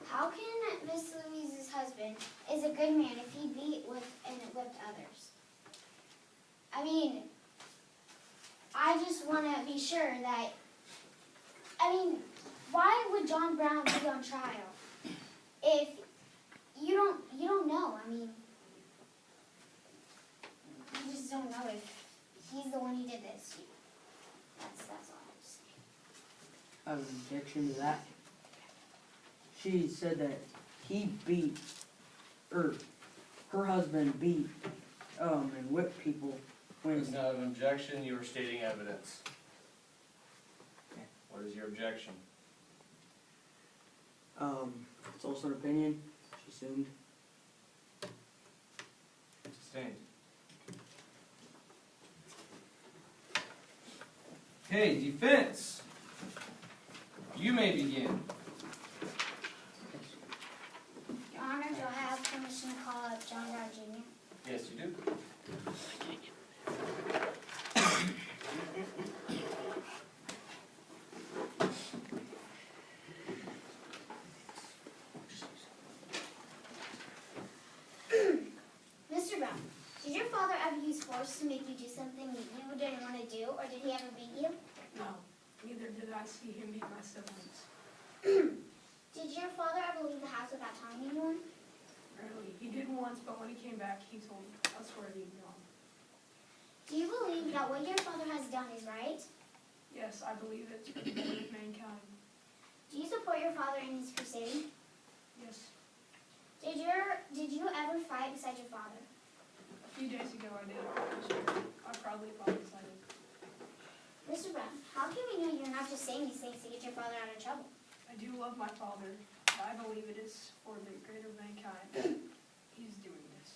How can Miss Louise's husband is a good man if he beat with and whipped others? I mean, I just want to be sure that, I mean, why would John Brown be on trial if you don't know? I mean, you just don't know if he's the one who did this. That's all I have to say. I have an objection to that. She said that he beat, or her husband beat, and whipped people when. It's not an objection, you are stating evidence. Okay. What is your objection? It's also an opinion. She assumed. Sustained. Okay, defense. You may begin. Your Honor, do I have permission to call up John Brown Jr.? Yes, you do. Mr. Brown, did your father ever use force to make you do something you didn't want to do, or did he ever beat you? No, neither did I see him beat my siblings. Did your father ever leave the house without telling anyone? Rarely. He did once, but when he came back, he told us where he'd gone. Do you believe that what your father has done is right? Yes, I believe it's for the good of mankind. Do you support your father in his crusade? Yes. Did you ever fight beside your father? A few days ago I did. I proudly apologized. Mr. Brown, how can we know you're not just saying these things to get your father out of trouble? I do love my father, but I believe it is for the greater mankind that he's doing this.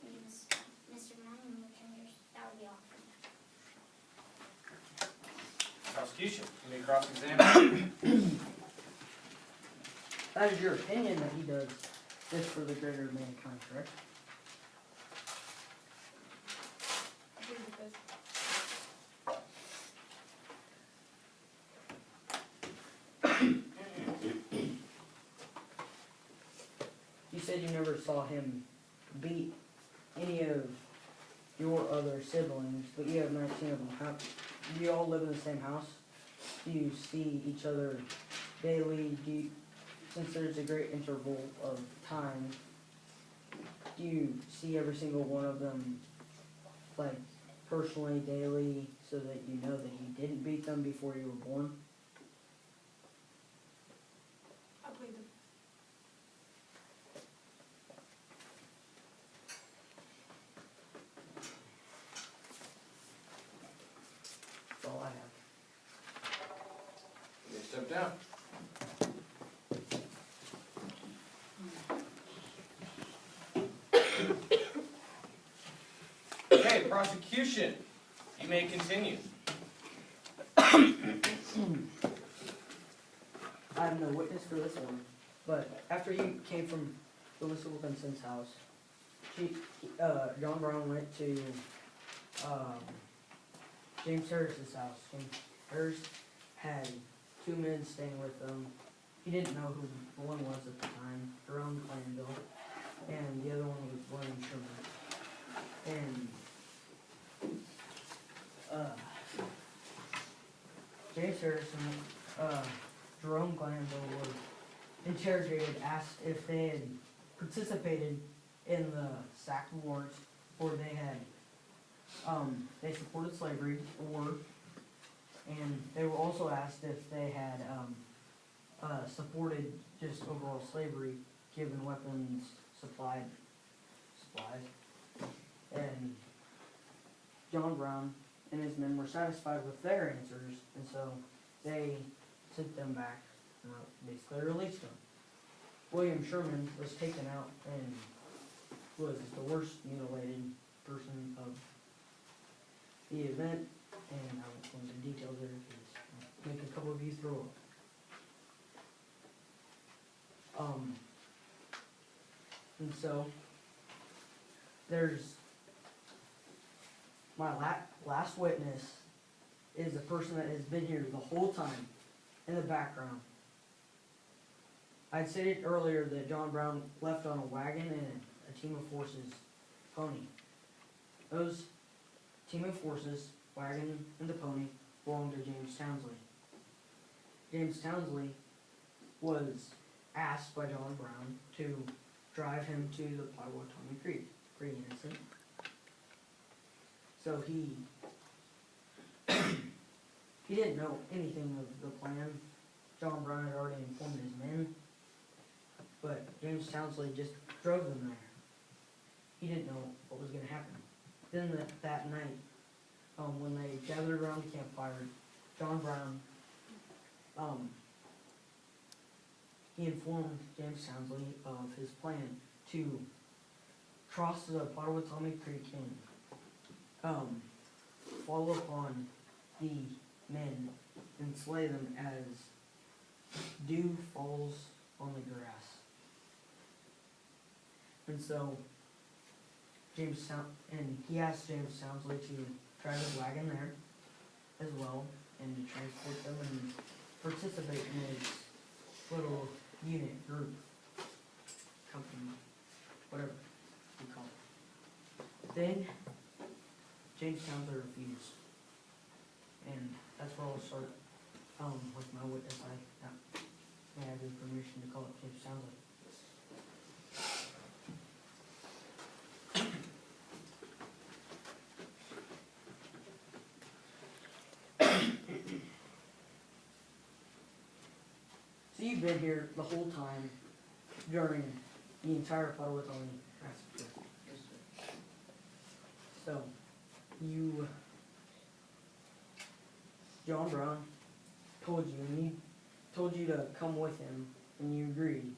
Please, Mr. Brown, when you return yours, that would be all. Prosecution, you may cross-examine. That is your opinion that he does this for the greater mankind, correct? I believe it is. You said you never saw him beat any of your other siblings, but you have not seen them. Do you all live in the same house? Do you see each other daily? Since there's a great interval of time, do you see every single one of them, like, personally, daily, so that you know that he didn't beat them before you were born? I believe it. That's all I have. You may step down. Okay, prosecution, you may continue. I have no witness for this one, but after he came from Melissa Wilkinson's house, John Brown went to James Harris's house. James Harris had two men staying with them. He didn't know who the one was at the time, Jerome Clanville, and the other one was William Sherman. And James Harrison, Jerome Glanville was interrogated, asked if they had participated in the Sac Wars, or they had, they supported slavery, and they were also asked if they had, supported just overall slavery, given weapons, supplies. And John Brown and his men were satisfied with their answers, and so they sent them back and basically released them. William Sherman was taken out and was the worst mutilated person of the event, and I won't go into details there because make a couple of you throw up. And so there's my last witness is a person that has been here the whole time in the background. I stated earlier that John Brown left on a wagon and a team of horses pony. Those team of horses, wagon and the pony, belonged to James Townsley. James Townsley was asked by John Brown to drive him to the Potawatomi Creek. Pretty innocent. So he didn't know anything of the plan. John Brown had already informed his men, but James Townsley just drove them there. He didn't know what was going to happen. Then that night, when they gathered around the campfire, John Brown, he informed James Townsley of his plan to cross the Potawatomi Creek and fall upon the men and slay them as dew falls on the grass. And so he asked James Townsley to drive his wagon there as well and to transport them and participate in his little unit, group, company, whatever you call it. Then James Townsley refused. And that's where I'll start with my witness. May I have your permission to call it James Townsley? So you've been here the whole time during the entire Potawatomi massacre. Yes, sir. So, John Brown told you, and he told you to come with him, and you agreed,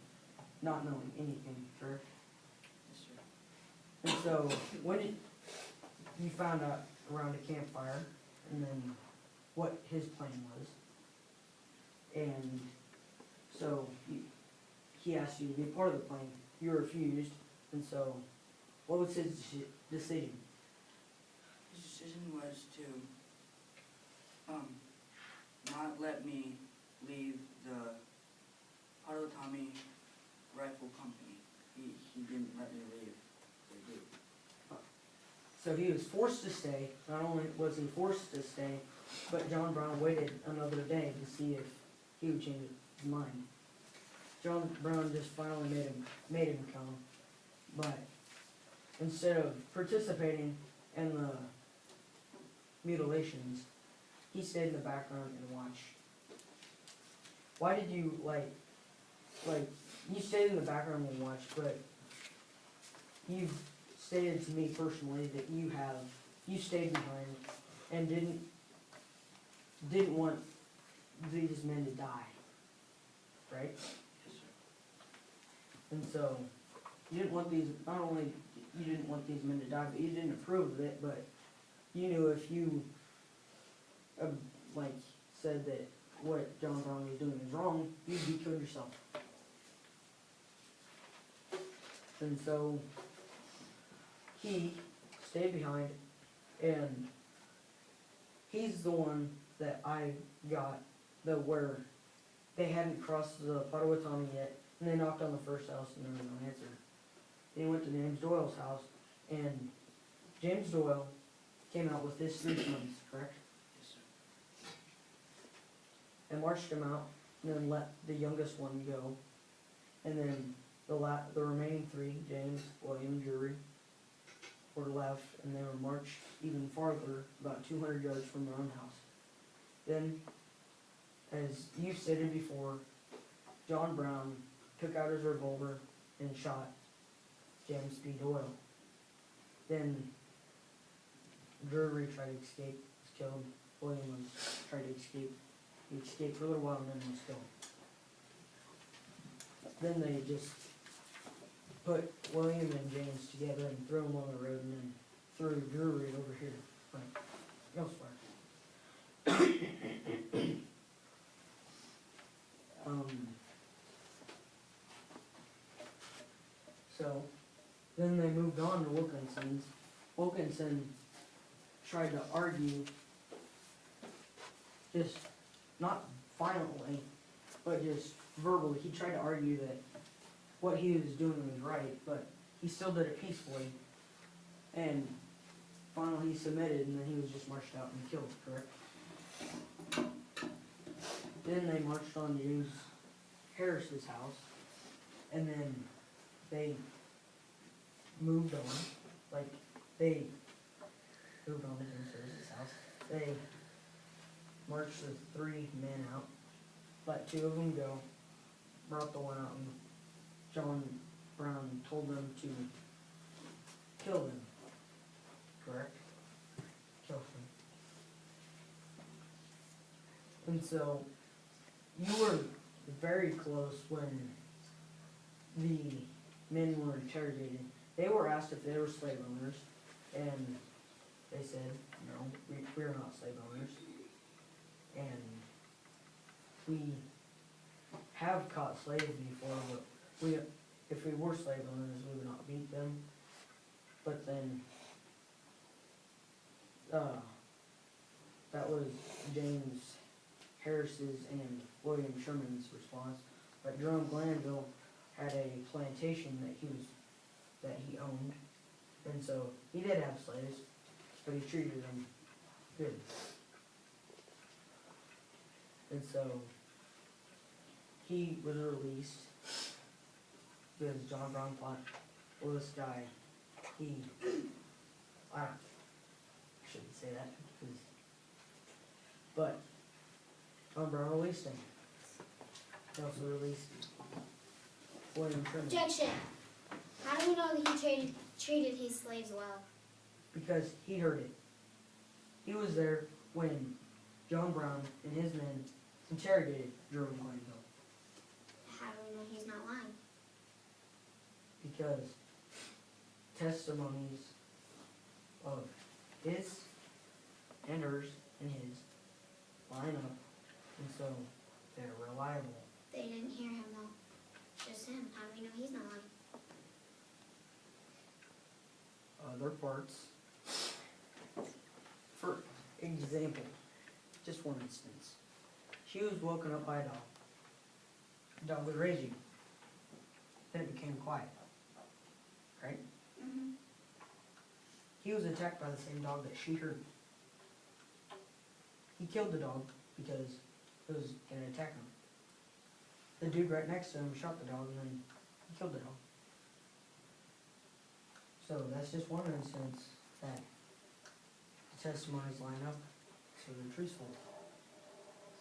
not knowing anything, correct? Yes, sir. And so, when did you found out around a campfire, and then what his plan was, and so he asked you to be a part of the plan. You refused, and so what was his decision? His decision was to not let me leave the Potawatomi Rifle Company. He didn't let me leave the group. So he was forced to stay. Not only was he forced to stay, but John Brown waited another day to see if he would change his mind. John Brown just finally made him come, but instead of participating in the mutilations, he stayed in the background and watched. Why did you like you stayed in the background and watched, but you've stated to me personally that you stayed behind and didn't want these men to die, right? Yes, sir. And so you didn't want these. Not only you didn't want these men to die, but you didn't approve of it. But you knew if you said that what John Brown was doing is wrong, you'd be killed yourself. And so he stayed behind, and he's the one that I got where they hadn't crossed the Potawatomi yet, and they knocked on the first house and there was no answer. They went to James Doyle's house, and James Doyle came out with his 3 sons, correct? Yes, sir. And marched them out, and then let the youngest one go, and then the remaining 3, James, William, Drury, were left, and they were marched even farther, about 200 yards from their own house. Then, as you stated before, John Brown took out his revolver and shot James B. Doyle. Then Drury tried to escape, was killed. William tried to escape. He escaped for a little while and then was killed. Then they just put William and James together and threw them on the road and then threw Drury over here, like elsewhere. So then they moved on to Wilkinson's. Wilkinson tried to argue, just not violently, but just verbally, he tried to argue that what he was doing was right, but he still did it peacefully. And finally he submitted, and then he was just marched out and killed, correct? Then they marched on to use Harris's house, and then they moved on, like, they moved on to Harris's house. They marched the 3 men out, let 2 of them go, brought the one out, and John Brown told them to kill them, correct? Kill them. And so, you were very close when the men were interrogated. They were asked if they were slave owners, and they said, no, we're not slave owners. And we have caught slaves before, but if we were slave owners, we would not beat them. But then, that was James Harris's and William Sherman's response. But Jerome Glanville had a plantation that he owned, and so he did have slaves, but he treated them good. And so he was released because John Brown thought, well, this guy, I shouldn't say that, but John Brown released him. He also released William Sherman. Objection. How do we know that he treated his slaves well? Because he heard it. He was there when John Brown and his men interrogated Jerome Glanville. How do we know he's not lying? Because testimonies of his and hers and his line up, and so they're reliable. They didn't hear him though. Just him. How do we know he's not lying? Other parts. For example, just one instance. She was woken up by a dog. The dog was raging. Then it became quiet. Right? Mm-hmm. He was attacked by the same dog that she heard. He killed the dog because it was going to attack him. The dude right next to him shot the dog and then he killed the dog. So that's just one instance that the testimonies line up, so they're truthful.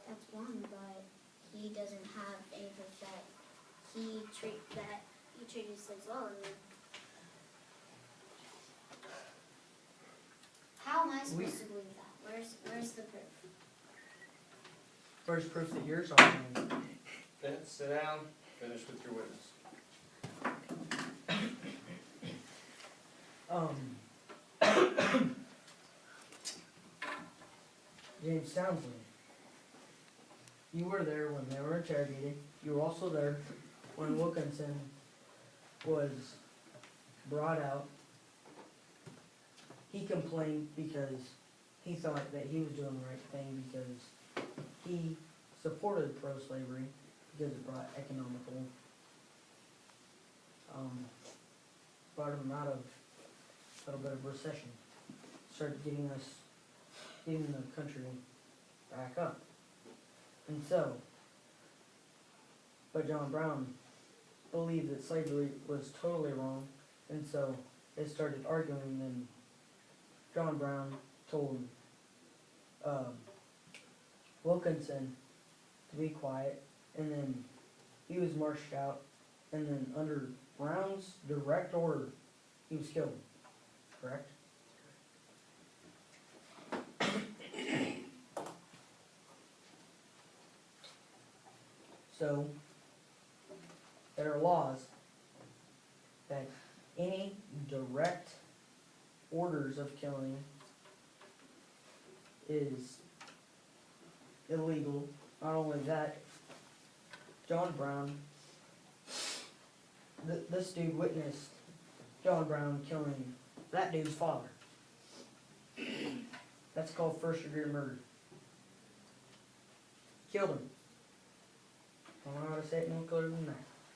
That's one, but he doesn't have any proof that he treated his slaves well. I mean, how am I supposed to believe that? Where's the proof? Where's proof that yours are lying? Then sit down, finish with your witness. James Townsley, you were there when they were interrogated. You were also there when Wilkinson was brought out. He complained because he thought that he was doing the right thing because he supported pro-slavery because it brought economical, brought him out of a little bit of recession, started getting the country back up. And so, but John Brown believed that slavery was totally wrong, and so they started arguing, and John Brown told Wilkinson to be quiet, and then he was marched out, and then under Brown's direct order, he was killed. Correct? So, there are laws that any direct orders of killing is illegal. Not only that, John Brown, this dude witnessed John Brown killing that dude's father. That's called first-degree murder. Killed him. Don't know how to say it no clearer than that.